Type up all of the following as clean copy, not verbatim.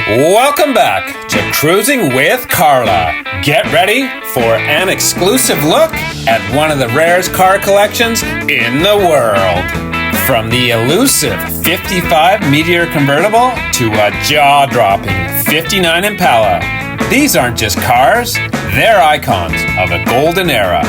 Welcome back to Cruising with Carla. Get ready for an exclusive look at one of the rarest car collections in the world. From the elusive 55 Meteor Convertible to a jaw-dropping 59 Impala. These aren't just cars, they're icons of a golden era.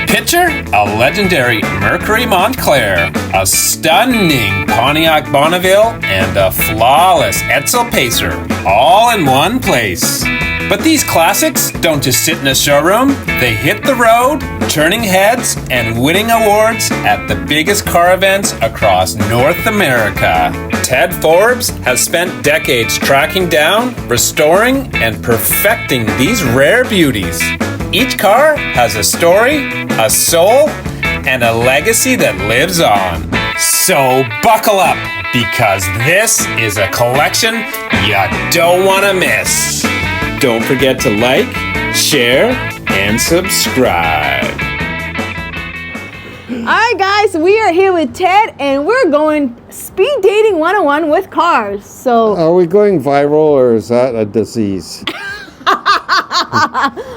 Picture a legendary Mercury Montclair, a stunning Pontiac Bonneville, and a flawless Edsel Pacer, all in one place. But these classics don't just sit in a showroom, they hit the road, turning heads and winning awards at the biggest car events across North America. Ted Forbes has spent decades tracking down, restoring, and perfecting these rare beauties. Each car has a story, a soul, and a legacy that lives on. So buckle up, because this is a collection you don't want to miss. Don't forget to like, share, and subscribe. Alright guys, we are here with Ted and we're going speed dating 101 with cars. So are we going viral or is that a disease?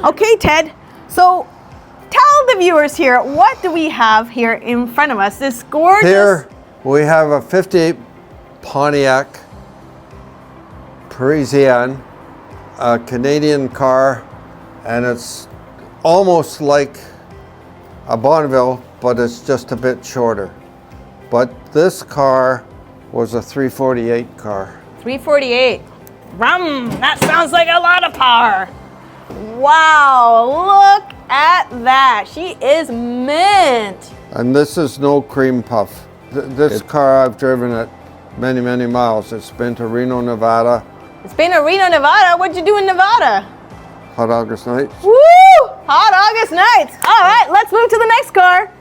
Okay, Ted. So tell the viewers here, what do we have here in front of us? This gorgeous... Here we have a 58 Pontiac Parisienne, a Canadian car, and it's almost like a Bonneville, but it's just a bit shorter. But this car was a 348 car. 348. Rum! That sounds like a lot of power. Wow, look at that. She is mint. And this is no cream puff. This car I've driven it many, many miles. It's been to Reno, Nevada. It's been to Reno, Nevada. What'd you do in Nevada? Hot August nights. Woo! Hot August nights. All right, let's move to the next car.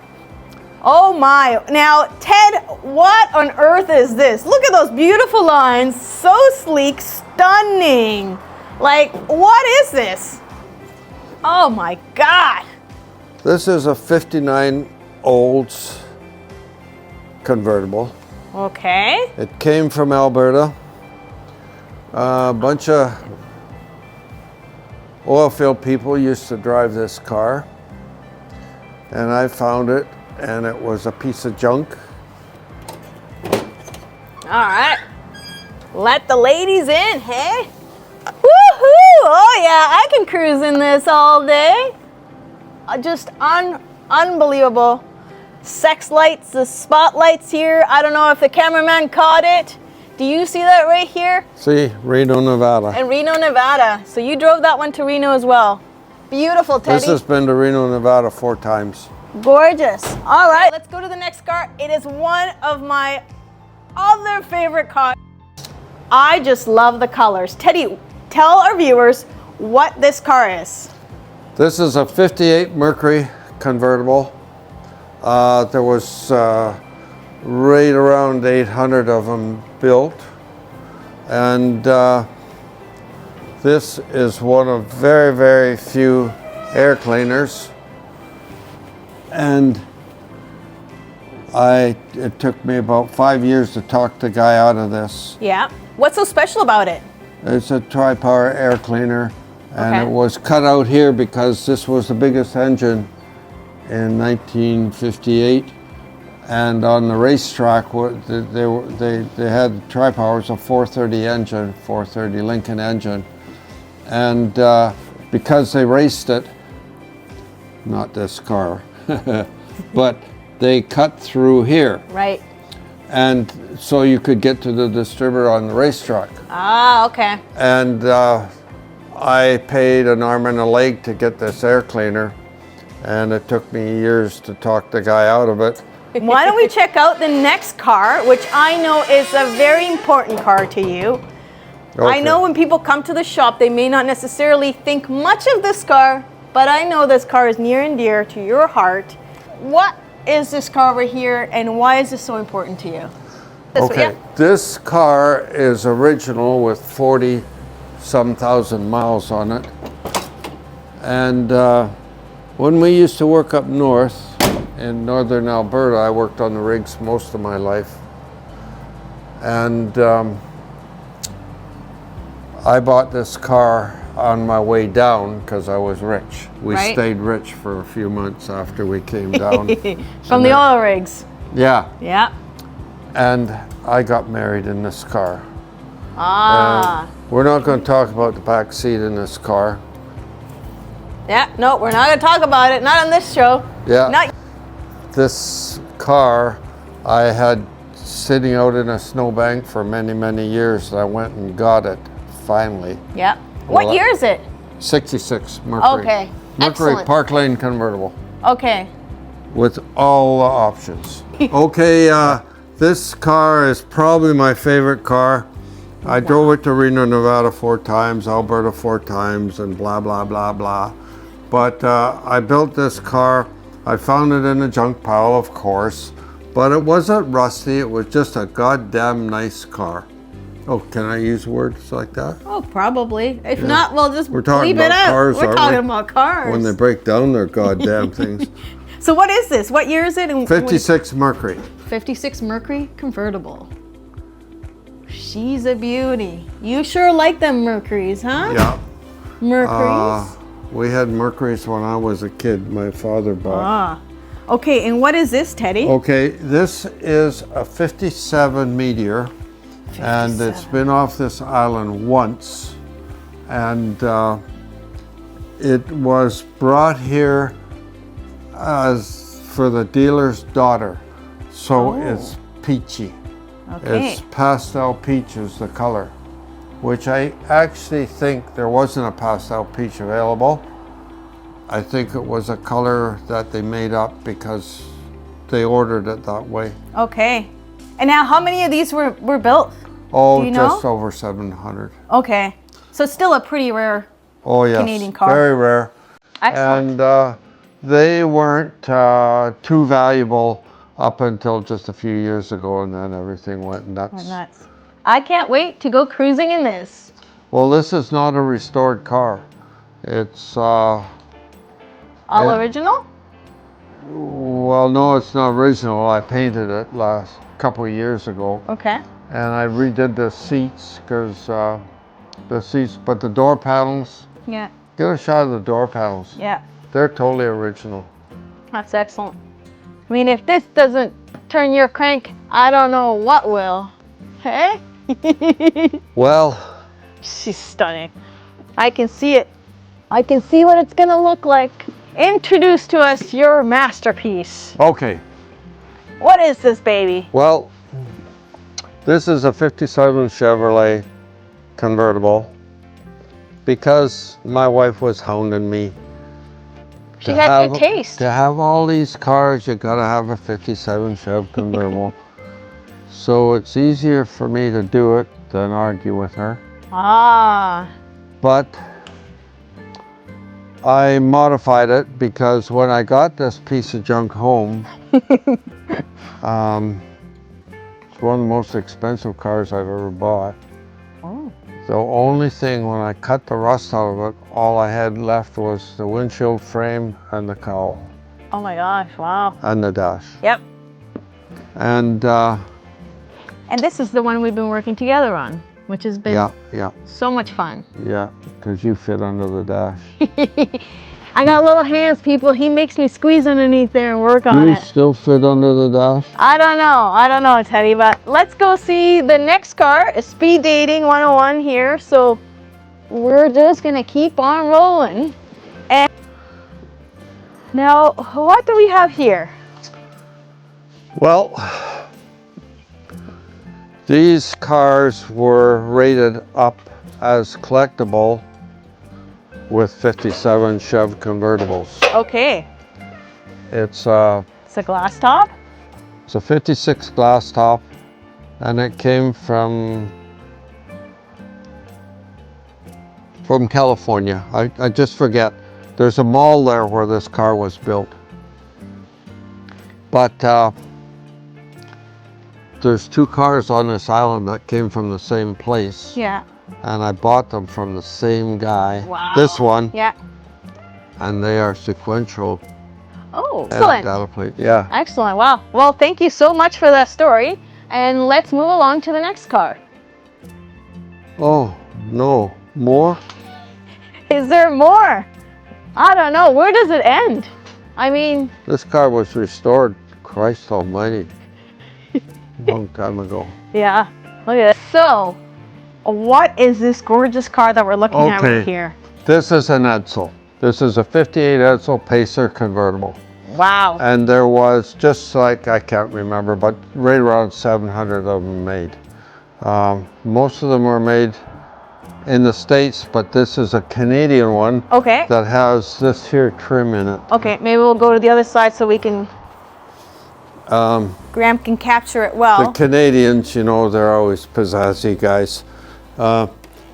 Oh my. Now, Ted, what on earth is this? Look at those beautiful lines. So sleek, stunning. Like, what is this? Oh my God. This is a 59 Olds convertible. Okay. It came from Alberta. A bunch of oil field people used to drive this car. And I found it, and it was a piece of junk. All right. Let the ladies in, hey? Woohoo! Oh yeah, I can cruise in this all day. Just unbelievable. Sex lights, the spotlights here. I don't know if the cameraman caught it. Do you see that right here? See, Reno, Nevada. In Reno, Nevada. So you drove that one to Reno as well. Beautiful, Teddy. This has been to Reno, Nevada 4 times. Gorgeous. All right, let's go to the next car. It is one of my other favorite cars. I just love the colors. Teddy, tell our viewers what this car is. This is a 58 Mercury convertible. There was right around 800 of them built. And this is one of very, very few air cleaners. And it took me about 5 years to talk the guy out of this. Yeah. What's so special about it? It's a tri-power air cleaner, and Okay. it was cut out here because this was the biggest engine in 1958. And on the racetrack, they had tri-powers, a 430 engine, 430 Lincoln engine. And because they raced it, not this car, but they cut through here. Right. And so you could get to the distributor on the racetrack. Ah, okay. And I paid an arm and a leg to get this air cleaner, and it took me years to talk the guy out of it. Why don't we check out the next car, which I know is a very important car to you. Okay. I know when people come to the shop, they may not necessarily think much of this car, but I know this car is near and dear to your heart. What is this car over here, and why is this so important to you? Okay, this car is original with 40-some thousand miles on it. And when we used to work up north in northern Alberta, I worked on the rigs most of my life. And I bought this car on my way down because I was rich. We Right. stayed rich for a few months after we came down. From the oil rigs. Yeah, Yeah. and I got married in this car. Ah. We're not going to talk about the back seat in this car. Yeah, no, we're not going to talk about it. Not on this show. Yeah. Not. This car I had sitting out in a snowbank for many, many years. I went and got it finally. Yeah. Well, What year is it? 66 Mercury. Okay. Mercury Excellent. Parklane convertible Okay. with all the options. Okay, this car is probably my favorite car. I drove it to Reno, Nevada 4 times, Alberta 4 times, and blah, blah, blah, blah. But I built this car. I found it in a junk pile, of course, but it wasn't rusty. It was just a goddamn nice car. Oh, can I use words like that? Oh, probably. If not, well, just We're talking leave it about out. cars, We're aren't talking we? about cars. When they break down their goddamn things. So what is this? What year is it? And 56 Mercury. 56 Mercury convertible. She's a beauty. You sure like them Mercuries, huh? Yeah. Mercuries. We had Mercuries when I was a kid. My father bought. Okay, and what is this, Teddy? Okay, this is a 57 Meteor, and it's been off this island once, and it was brought here as for the dealer's daughter, so it's peachy. Okay. It's pastel peach is the color, which I actually think there wasn't a pastel peach available. I think it was a color that they made up because they ordered it that way. Okay. And now how many of these were built? Oh, Do you know? just over 700. Okay. So it's still a pretty rare Oh yes, Canadian car. very rare. Excellent. And they weren't too valuable up until just a few years ago, and then everything went nuts. Nuts. I can't wait to go cruising in this. Well, this is not a restored car. It's All original? well, no, it's not original. I painted it last couple of years ago, Okay. and I redid the seats because the seats, but the door panels. Yeah. Get a shot of the door panels. Yeah. They're totally original. That's excellent. I mean, if this doesn't turn your crank, I don't know what will. Hey? Well, She's stunning. I can see it. I can see what it's gonna look like. Introduce to us your masterpiece. okay. What is this baby? Well, this is a 57 Chevrolet convertible because my wife was hounding me. She had good taste. To have all these cars, you gotta have a 57 Chev convertible. So it's easier for me to do it than argue with her. Ah. But I modified it because when I got this piece of junk home, it's one of the most expensive cars I've ever bought. Oh. The only thing, when I cut the rust out of it, all I had left was the windshield frame and the cowl Oh my gosh, wow. and the dash. Yep. And And this is the one we've been working together on, which has been yeah, so much fun. because you fit under the dash. I got little hands, people. He makes me squeeze underneath there and work on Do you it. still fit under the dash? I don't know, Teddy, but let's go see the next car. It's Speed Dating 101 here, so we're just gonna keep on rolling. And now, what do we have here? Well, these cars were rated up as collectible with 57 Chev convertibles. Okay, It's a it's a glass top. 56 glass top, and it came from California. I just forget. There's a mall there where this car was built. But there's 2 cars on this island that came from the same place. Yeah. And I bought them from the same guy. Wow. This one. Yeah. And they are sequential. Oh, excellent. Data plate. Yeah. Excellent. Wow. Well, thank you so much for that story. And let's move along to the next car. Oh, No. More? Is there more? I don't know. Where does it end? I mean... This car was restored, Christ almighty, long time ago. Yeah, look at it. So, what is this gorgeous car that we're looking at right here? This is an Edsel. This is a 58 Edsel Pacer convertible. Wow. And there was just like, I can't remember, but right around 700 of them made. Most of them were made in the States, but this is a Canadian one. Okay. That has this here trim in it. Okay, maybe we'll go to the other side so we can... Graham can capture it well. The Canadians, you know, they're always pizzazzy guys.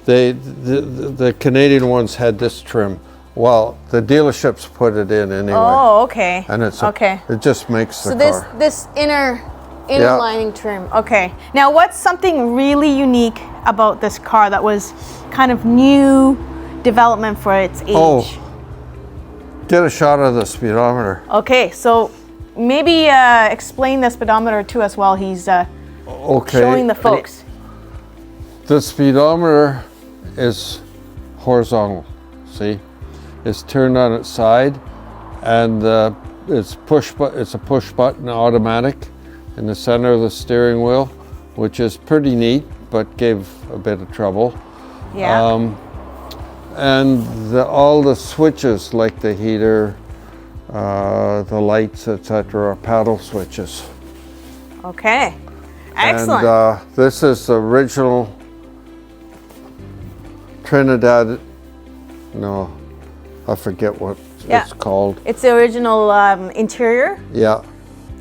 The Canadian ones had this trim. Well, the dealerships put it in anyway. Oh, okay. And it's okay. It just makes the so car. this inner Yeah. lining trim. Okay. Now, what's something really unique about this car that was kind of new development for its age? Oh, get a shot of the speedometer. Okay, so maybe explain the speedometer to us while he's Okay. showing the folks. The speedometer is horizontal. See, it's turned on its side, and it's a push button automatic in the center of the steering wheel, which is pretty neat, but gave a bit of trouble. Yeah. And all the switches, like the heater, the lights, etc., are paddle switches. Okay. Excellent. And this is the original Trinidad. No, I forget what it's called. It's the original interior. Yeah.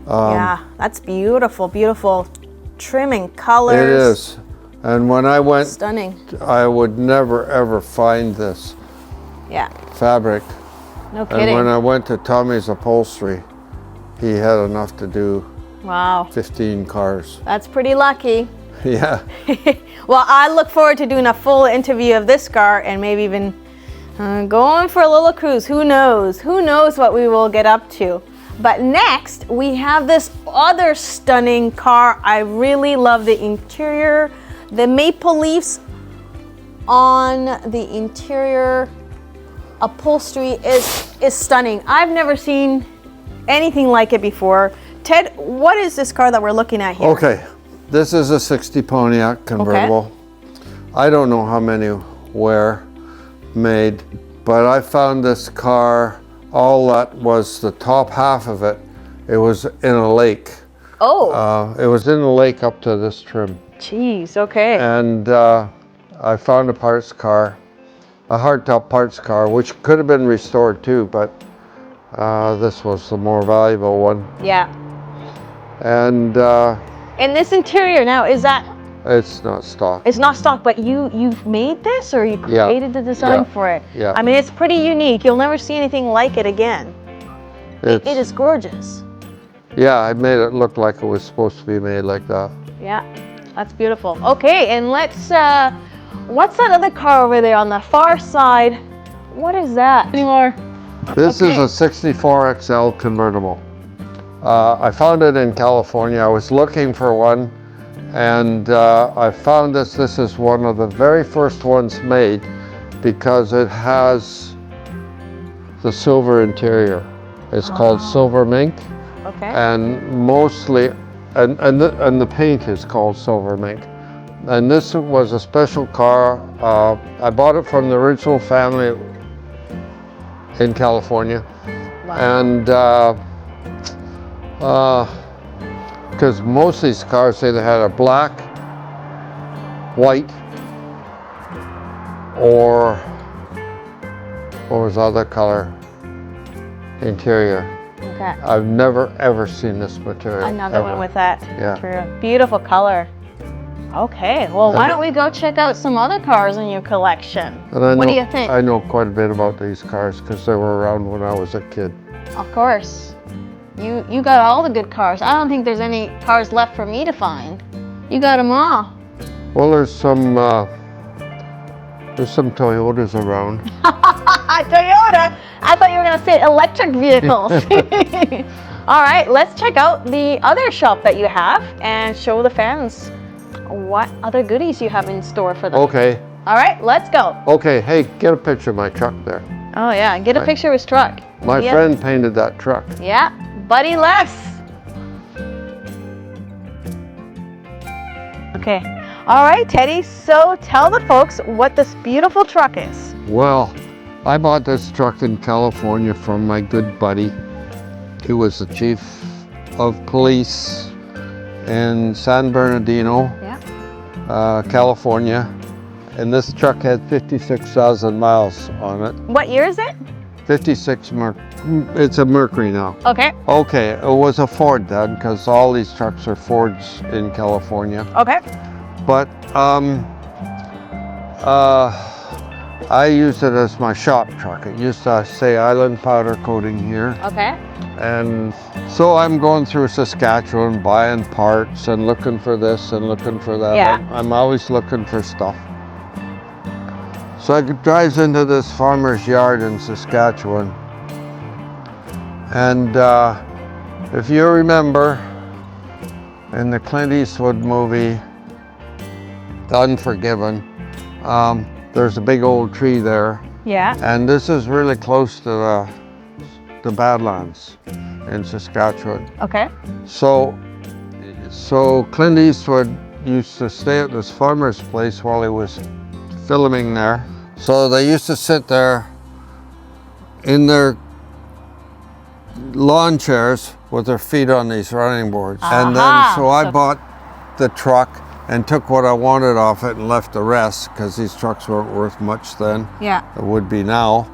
Yeah, that's beautiful, beautiful trimming, colors. It is. And when I went, Stunning. I would never ever find this Yeah, fabric. no kidding. And when I went to Tommy's Upholstery, he had enough to do Wow, 15 cars. that's pretty lucky. Yeah. Well, I look forward to doing a full interview of this car and maybe even going for a little cruise. Who knows? Who knows what we will get up to? But next, we have this other stunning car. I really love the interior. The maple leaves on the interior upholstery is stunning. I've never seen anything like it before. Ted, what is this car that we're looking at here? Okay. This is a 60 Pontiac convertible. I don't know how many were made, but I found this car, all that was the top half of it, it was in a lake. Oh. It was in the lake up to this trim. Jeez, okay. And I found a parts car, a hardtop parts car, which could have been restored too, but this was the more valuable one. Yeah. And this interior now, is that... it's not stock. It's not stock, but you've made this, or you created the design for it? Yeah. I mean, it's pretty unique. You'll never see anything like it again. It is gorgeous. Yeah, I made it look like it was supposed to be made like that. Yeah, that's beautiful. Okay, and let's, what's that other car over there on the far side? What is that anymore? This is a 64 XL convertible. I found it in California. I was looking for one, and I found this. This is one of the very first ones made because it has the silver interior. It's called silver mink. Okay. And mostly, and the paint is called silver mink. And this was a special car. I bought it from the original family in California. Wow. And because most of these cars either had a black, white, or what was the other color? Interior. Okay. I've never ever seen this material. Another ever. one with that. Yeah. True. Beautiful color. Okay, well, why don't we go check out some other cars in your collection? And What do you think? I know quite a bit about these cars because they were around when I was a kid. Of course. You got all the good cars. I don't think there's any cars left for me to find. You got them all. Well, there's some Toyotas around. Toyota? I thought you were going to say electric vehicles. All right, let's check out the other shop that you have and show the fans what other goodies you have in store for them. Okay, All right, let's go. Okay, hey, get a picture of my truck there. Oh yeah, get a picture of his truck. My friend painted that truck. Yeah, Buddy Les. Okay. All right, Teddy. So tell the folks what this beautiful truck is. Well, I bought this truck in California from my good buddy. He was the chief of police in San Bernardino, California. And this truck had 56,000 miles on it. What year is it? 56 it's a Mercury now. Okay. Okay, it was a Ford then, because all these trucks are Fords in California. Okay. But I used it as my shop truck. It used to say island powder coating here. Okay. And so I'm going through Saskatchewan buying parts and looking for this and looking for that. Yeah. I'm always looking for stuff. So I drives into this farmer's yard in Saskatchewan. And if you remember in the Clint Eastwood movie, The Unforgiven, there's a big old tree there. Yeah. And this is really close to the Badlands in Saskatchewan. Okay. So Clint Eastwood used to stay at this farmer's place while he was filming there. So they used to sit there in their lawn chairs with their feet on these running boards. And then so I bought the truck and took what I wanted off it and left the rest, because these trucks weren't worth much then. Yeah. It would be now.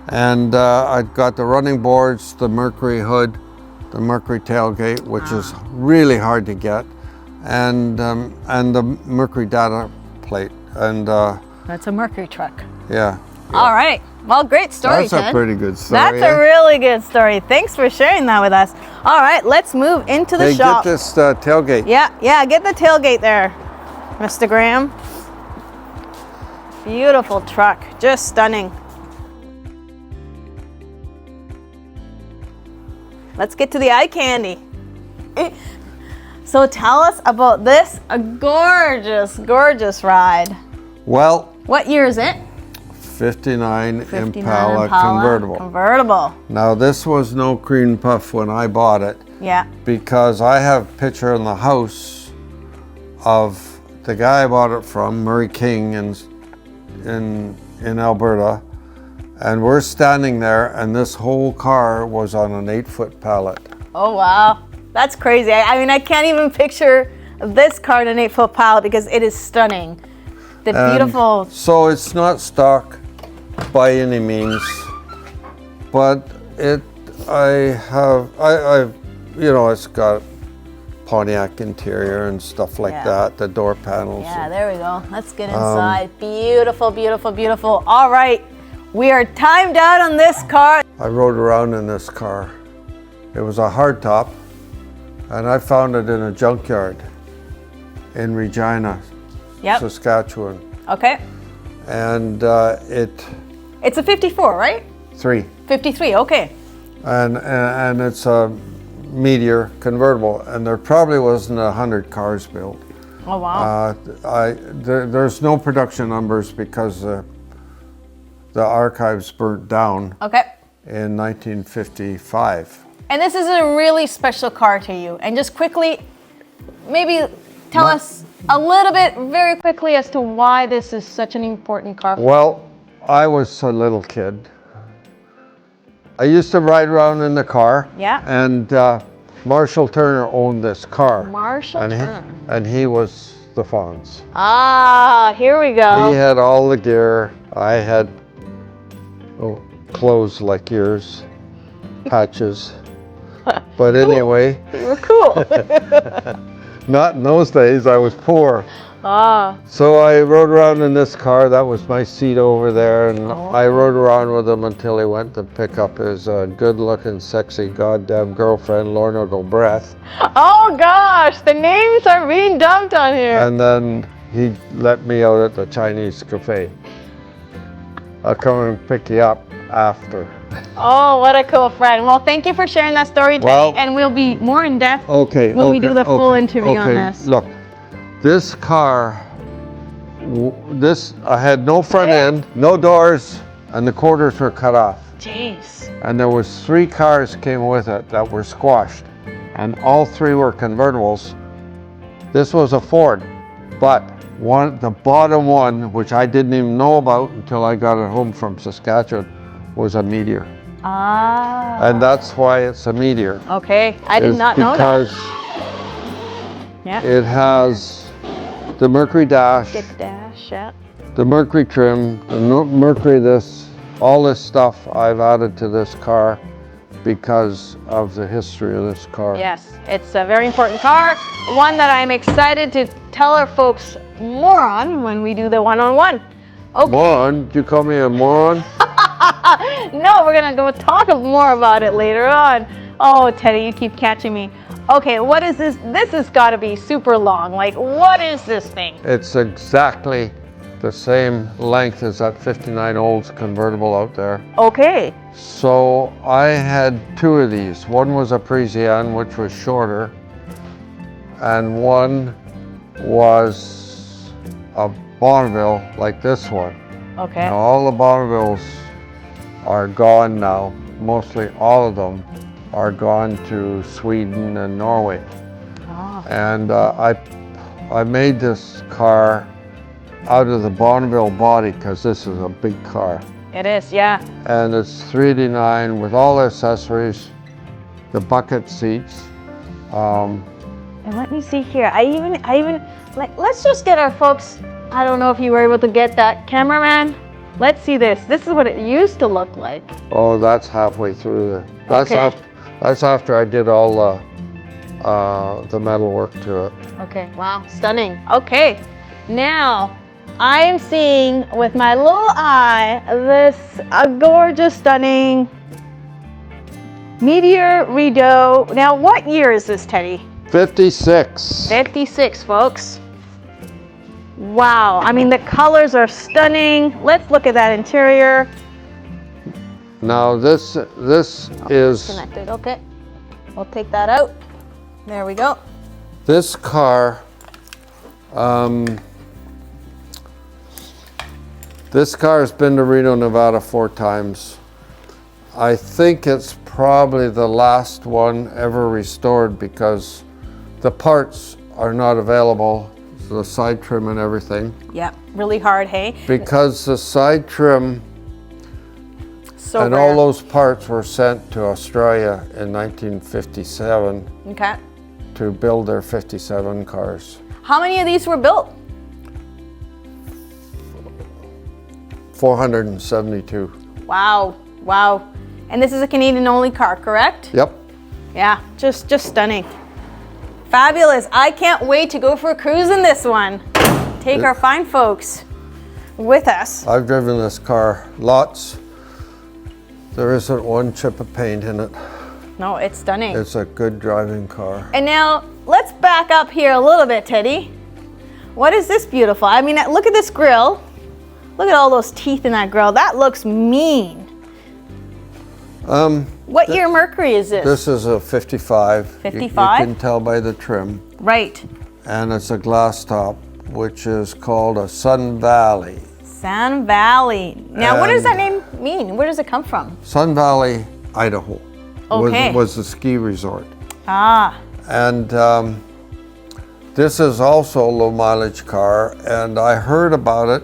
And I got the running boards, the Mercury hood, the Mercury tailgate, which is really hard to get, and the Mercury data plate. And that's a Mercury truck. yeah. All right. Well, great story, That's a pretty good story. That's a really good story. Thanks for sharing that with us. All right, let's move into the shop. Get this tailgate. Yeah, get the tailgate there, Mr. Graham. Beautiful truck, just stunning. Let's get to the eye candy. So tell us about this, a gorgeous, gorgeous ride. Well, What year is it? 59 59 Impala convertible. Convertible. Now this was no cream puff when I bought it, Yeah. because I have a picture in the house of the guy I bought it from, Murray King in Alberta, and we're standing there and this whole car was on an 8-foot pallet. Oh wow, that's crazy. I mean, I can't even picture this car in an 8-foot pallet because it is stunning. The beautiful. So it's not stock by any means, but it's got Pontiac interior and stuff like that, the door panels. Yeah, there we go. Let's get inside. Beautiful, beautiful, beautiful. All right, we are timed out on this car. I rode around in this car. It was a hardtop, and I found it in a junkyard in Regina, Saskatchewan. Okay. And It's a 54, right? 53, okay. And it's a Meteor convertible, and there probably wasn't 100 cars built. Oh wow. There's no production numbers because the archives burnt down in 1955. And this is a really special car to you. And just quickly, maybe tell us a little bit, very quickly, as to why this is such an important car. Well, I was a little kid. I used to ride around in the car. Yeah. And Marshall Turner owned this car. Marshall Turner. And he was the Fonz. Ah, here we go. He had all the gear. I had clothes like yours, patches. But anyway. You were cool. Not in those days, I was poor. So I rode around in this car. That was my seat over there, and I rode around with him until he went to pick up his good-looking, sexy, goddamn girlfriend, Lorna Gilbreth. Oh gosh, the names are being dumped on here. And then he let me out at the Chinese cafe. I'll come and pick you up after. Oh, what a cool friend. Well, thank you for sharing that story today, and we'll be more in depth when we do the full interview on this. Look, this car This, I had no front end, no doors, and the quarters were cut off. Jeez. And there was 3 cars came with it that were squashed, and all 3 were convertibles. This was a Ford, but the bottom one, which I didn't even know about until I got it home from Saskatchewan, was a Meteor. Ah. And that's why it's a Meteor. Okay, I did not know that. Because Yeah. it has the Mercury dash, Stick dash, yeah. the Mercury trim, the Mercury this, all this stuff I've added to this car because of the history of this car. Yes, it's a very important car, one that I'm excited to tell our folks more on when we do the one-on-one. Okay. Moron? Did you call me a moron? No, we're gonna go talk more about it later on. Oh, Teddy, you keep catching me. Okay, what is this? This has got to be super long. Like, what is this thing? It's exactly the same length as that 59 Olds convertible out there. Okay. So I had 2 of these. One was a Parisienne, which was shorter, and one was a Bonneville like this one. Okay. Now, all the Bonnevilles are gone now. Mostly all of them are gone to Sweden and Norway. Oh. And I made this car out of the Bonneville body because this is a big car. It is, yeah. And it's 389 with all the accessories, the bucket seats. And let me see here. I even like. Let's just get our folks. I don't know if you were able to get that, cameraman. Let's see this. This is what it used to look like. Oh, that's halfway through there. That's Okay. that's after I did all the metal work to it. Okay. Wow. Stunning. Okay. Now, I am seeing with my little eye this gorgeous, stunning Meteor Rideau. Now, what year is this, Teddy? 56. 56, folks. Wow. I mean, the colors are stunning. Let's look at that interior. Now this is Connected. Okay. We'll take that out. There we go. this car. This car has been to Reno, Nevada 4 times. I think it's probably the last one ever restored because the parts are not available, the side trim and everything. Yeah. Really hard, hey? Because the side trim So and rare. all those parts were sent to Australia in 1957 Okay. to build their 57 cars. How many of these were built? 472. Wow. Wow. And this is a Canadian only car, correct? Yep. Yeah, just stunning. Fabulous. I can't wait to go for a cruise in this one. Take our fine folks with us. I've driven this car lots. There isn't one chip of paint in it. No, it's stunning. It's a good driving car. And now let's back up here a little bit, Teddy. What is this beautiful? I mean, look at this grill. Look at all those teeth in that grill. That looks mean. What year Mercury is this? This is a 55. 55? You can tell by the trim. Right. And it's a glass top, which is called a Sun Valley. Sun Valley. Now, what does that And- name mean? Where does it come from? Sun Valley, Idaho, Okay. was the ski resort. Ah, And this is also a low mileage car, and I heard about it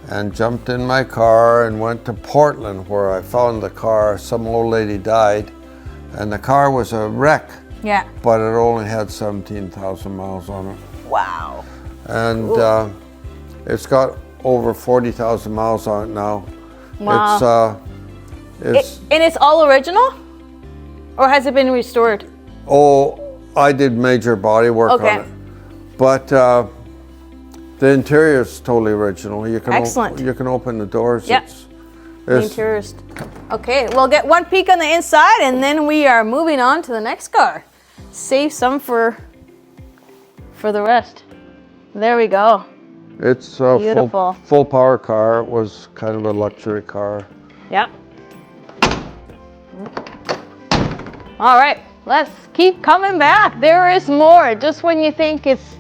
and jumped in my car and went to Portland where I found the car. Some old lady died, and the car was a wreck, yeah. but it only had 17,000 miles on it. Wow. And it's got over 40,000 miles on it now. Wow. It's And it's all original? Or has it been restored? oh, I did major body work Okay. on it, but the interior is totally original. You can Excellent. you can open the doors. Yep. The It's interior's. Okay, we'll get one peek on the inside and then we are moving on to the next car. Save some for the rest. There we go. it's a Beautiful. full power car. It was kind of a luxury car. Yep. All right, let's keep coming back. There is more. Just when you think it's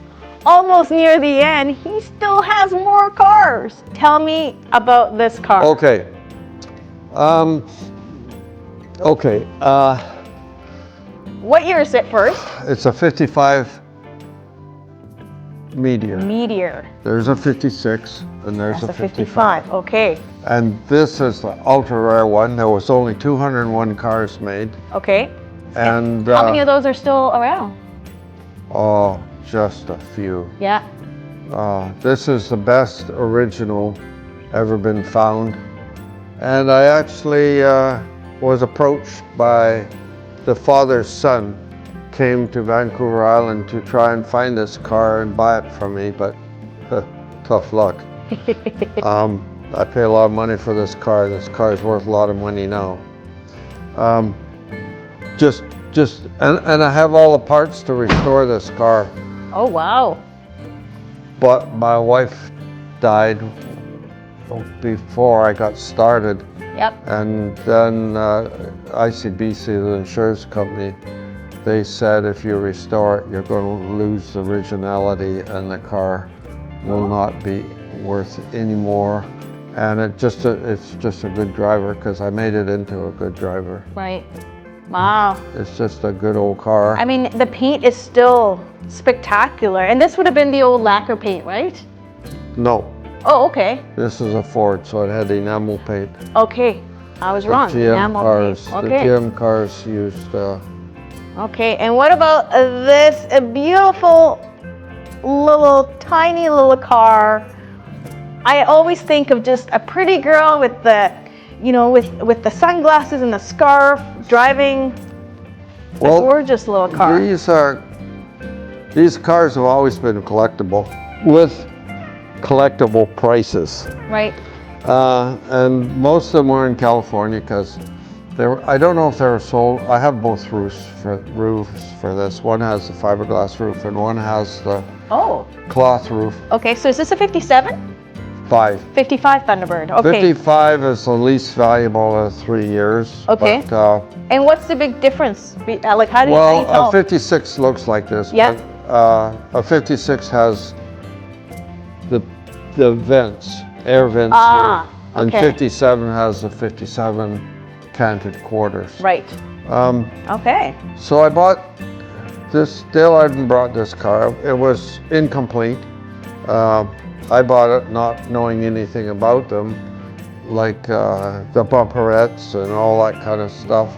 almost near the end, he still has more cars. Tell me about this car. Okay. Okay. What year is it first? It's a 55 Meteor. Meteor. There's a 56 and there's That's a a 55. Okay. And this is the ultra rare one. There was only 201 cars made. Okay. And how many of those are still around? Oh, just a few. Yeah. This is the best original ever been found. And I actually was approached by the father's son, came to Vancouver Island to try and find this car and buy it from me, but tough luck. I pay a lot of money for this car. This car is worth a lot of money now. And I have all the parts to restore this car. Oh, wow. But my wife died before I got started. Yep. And then ICBC, the insurance company, they said if you restore it, you're going to lose the originality and the car will not be worth any more. And it's just a good driver because I made it into a good driver. Right. Wow. It's just a good old car. I mean, the paint is still spectacular. And this would have been the old lacquer paint, right? No, Oh, okay. this is a Ford, so it had enamel paint. Okay. I was wrong. The GM Enamel cars, paint. the Okay. GM cars used. Okay. And what about this beautiful tiny little car? I always think of just a pretty girl with the, with the sunglasses and the scarf, driving a gorgeous little car. These cars have always been collectible with collectible prices. Right. And most of them were in California because I don't know if they were sold. I have both roofs for this. One has the fiberglass roof and one has the cloth roof. Okay, so is this a 57? 55 Thunderbird. Okay. 55 is the least valuable of 3 years. Okay. But, and what's the big difference? Like, how do you well, tell? a 56 looks like this. Yeah. But, a 56 has the vents, air vents. Ah, here, and okay. 57 has the 57 canted quarters. Right. Okay. So I bought this. Dale Arden brought this car. It was incomplete. I bought it not knowing anything about them, like the bumperettes and all that kind of stuff,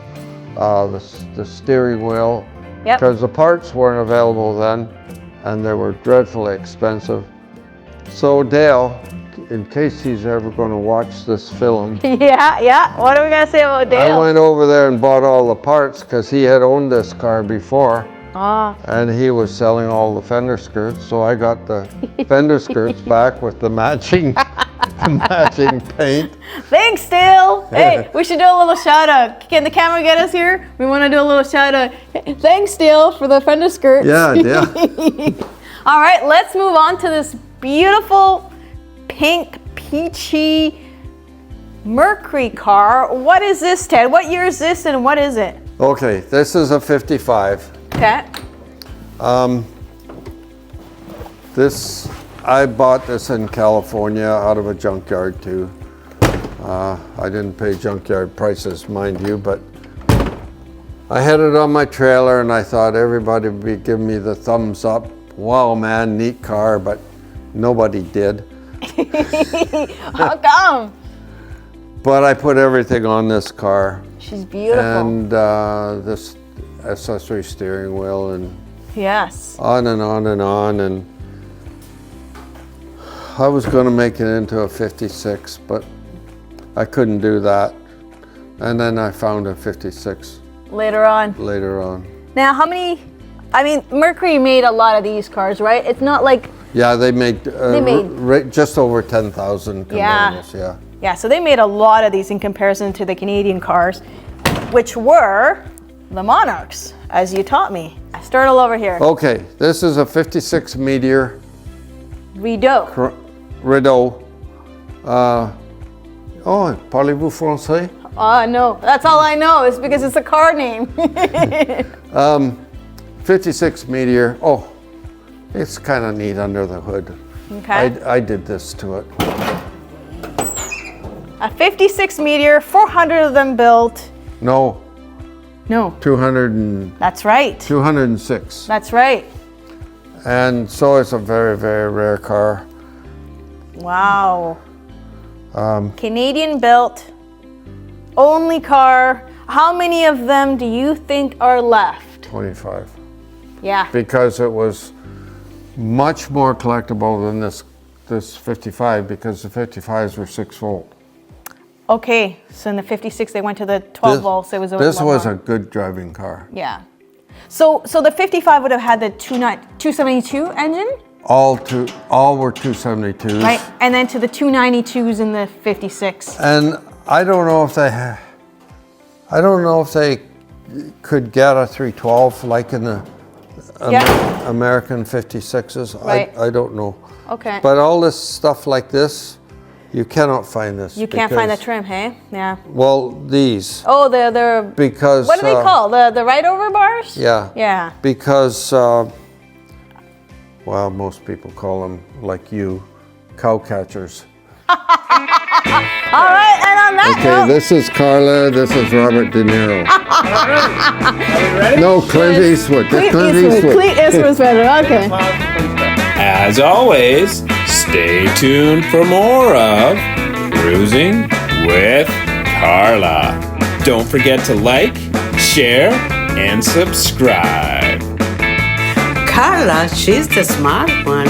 the steering wheel, Yep. because the parts weren't available then and they were dreadfully expensive. So Dale, in case he's ever going to watch this film, Yeah. What are we gonna say about Dale? I went over there and bought all the parts because he had owned this car before. And he was selling all the fender skirts, so I got the fender skirts back with the matching paint. Thanks, Dale. Hey, we should do a little shout out. Can the camera get us here? We want to do a little shout out. Thanks, Dale, for the fender skirts. Yeah. All right, let's move on to this beautiful pink peachy Mercury car. What is this, Ted? What year is this and what is it? Okay, this is a 55. Okay. I bought this in California out of a junkyard too. I didn't pay junkyard prices, mind you, but I had it on my trailer and I thought everybody would be giving me the thumbs up. Wow, man, neat car, but nobody did. How come? But I put everything on this car. She's beautiful. And this accessory steering wheel and yes. on and on and on. And I was going to make it into a 56, but I couldn't do that. And then I found a 56 later on. Now, how many? I mean, Mercury made a lot of these cars, right? It's not like. Yeah, they made just over 10,000 convertibles. Yeah, so they made a lot of these in comparison to the Canadian cars, which were the Monarchs, as you taught me. I start all over here. Okay, this is a 56 Meteor Rideau. Rideau. Parlez-vous français? No, that's all I know. It's because it's a car name. 56 Meteor. Oh, It's kind of neat under the hood. Okay. I did this to it. A 56 Meteor, 400 of them built. No, No, 200 that's right. 206. That's right. And so it's a very, very rare car. Wow. Canadian built, only car. How many of them do you think are left? 25. Yeah. Because it was much more collectible than this 55, because the 55s were 6 volt. Okay, so in the 56 they went to the 12 volts. It was This was more. a good driving car. Yeah. So the 55 would have had the 272 engine, All were 272s. right? And then to the 292s in the 56. And I don't know if they could get a 312 like in the American 56s. Right. I don't know. Okay. But all this stuff like this, you cannot find this. You can't find the trim, hey? Yeah. Well, these. Oh, they're Because what do they call the right over bars? Yeah. Yeah. Because well, most people call them, like you, cow catchers. All right, and on that Okay, note, this is Carla. This is Robert De Niro. Are we ready? No, Clint Eastwood. Clint Clint Eastwood. Clint Eastwood's better. Okay. As always, stay tuned for more of Cruising with Carla. Don't forget to like, share, and subscribe. Carla, she's the smart one.